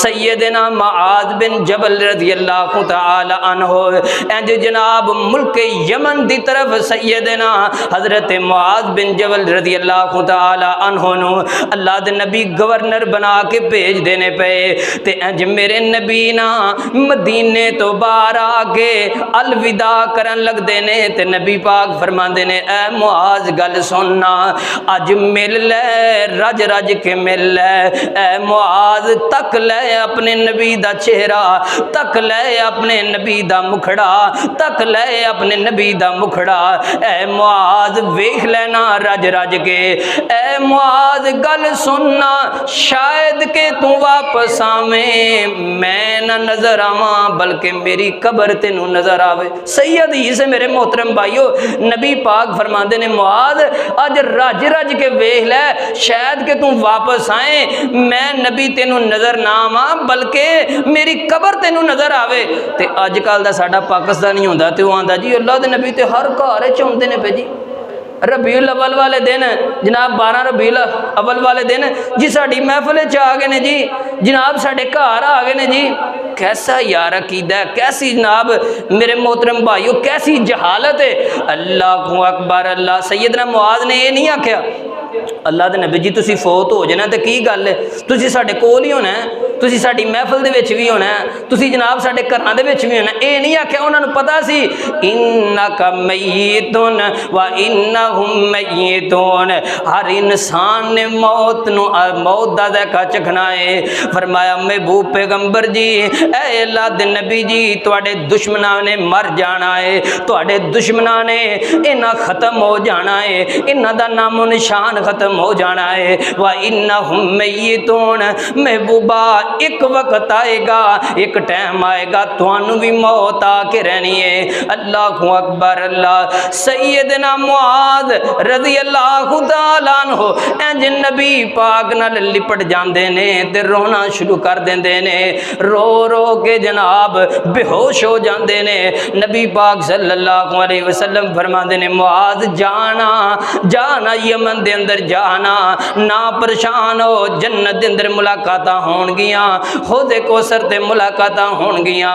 सैयदना मुआज़ बिन जबल रज़ियल्लाहु तआला अन्हु, इंज जनाब मुल्क यमन दी तरफ सैयदना हज़रत मुआज़ बिन जबल रज़ियल्लाहु तआला अन्हु नू अल्लाह दे नबी गवर्नर बना के भेज देने पे। ते इंज मेरे नबी ना मदीने तो बाहर आके अलविदा करन लगदे ने ते नबी पाक फरमांदे ने, ऐ मुआज़ गल सुनना, अज मिल ले, रज रज के मिल ले। ऐ मुआज़ तक ले अपने नबी दा चेहरा, तक ले अपने नबी दा मुखड़ा, तक ले अपने नबी दा मुखड़ा। ऐ मुआज़ वेख लेना रज रज के। ऐ मुआज़ गल सुनना, शायद के तू वापस आवे, मैं ना नजर आवा बल्कि मेरी कब्र तेनू नजर आवे। सही हदीस है मेरे मोहतरम भाइयों। नबी पाक फरमाते ने, मुआज़ अज रज रज के वेख ले, शायद के तू वापस आए, मैं नबी तेनू नजर ना आवा बल्कि मेरी कब्र तेनू नजर आवे। ते अजकल दा साडा पाकिस्तानी हुंदा ते ओह आंदा जी अल्लाह दे नबी ते हर घर च आउंदे ने पे जी। रबीउल अव्वल वाले दिन जनाब 12 रबीउल अव्वल वाले दिन जी साड़ी महफिल च आ गए ने जी, जनाब साडे घर आ गए ने जी। कैसा यार अकीदा है, कैसी जनाब मेरे मोहतरम भाइयों कैसी जहालत है। अल्लाह अकबर अल्लाह। सैयदना मुआज़ ने यह नहीं आख्या अल्लाह दे नबी जी तुसी फोत हो जाना तो की गल है, तुसी साडे कोल ही होना है, तुसी साडी महफिल दे विच भी होना है, तुसी जनाब साडे घरां दे विच भी होना है। ये नहीं आख्या, उन्होंने पता सी इन्नका मय्यितुन व इन्नहुम मय्यितून, हर इंसान ने मौत दा ज़ायका चखना है। फरमाया महबूब पैगंबर जी, ऐ अल्लाह दे नबी जी तुहाडे दुश्मनां ने मर जाना है, तुहाडे दुश्मनां ने इन्हां खत्म हो जाना है, इन्हां दा नामो निशान खत्म हो जाना है। व इन्नहुम मय्यितून, महबूबा एक वक्त आएगा, एक टाइम आएगा तुहानू भी मौत आके रहनी है। अल्लाहु अकबर अल्लाह। सैयदना मुआज़ रज़ियल्लाहु तआला अन्हु इंज नबी पाक नाल लिपट जांदे ने ते रोना शुरू कर देंदे ने, रो रो के जनाब बेहोश हो जांदे ने। नबी पाक सल्लल्लाहु अलैहि वसल्लम फरमांदे ने, मुआज़ जाना जाना यमन दे अंदर जाना, ना परेशान हो, जन्नत दे अंदर मुलाकातां होणगियां, हौज़े कौसर ते मुलाकातां होणगियां।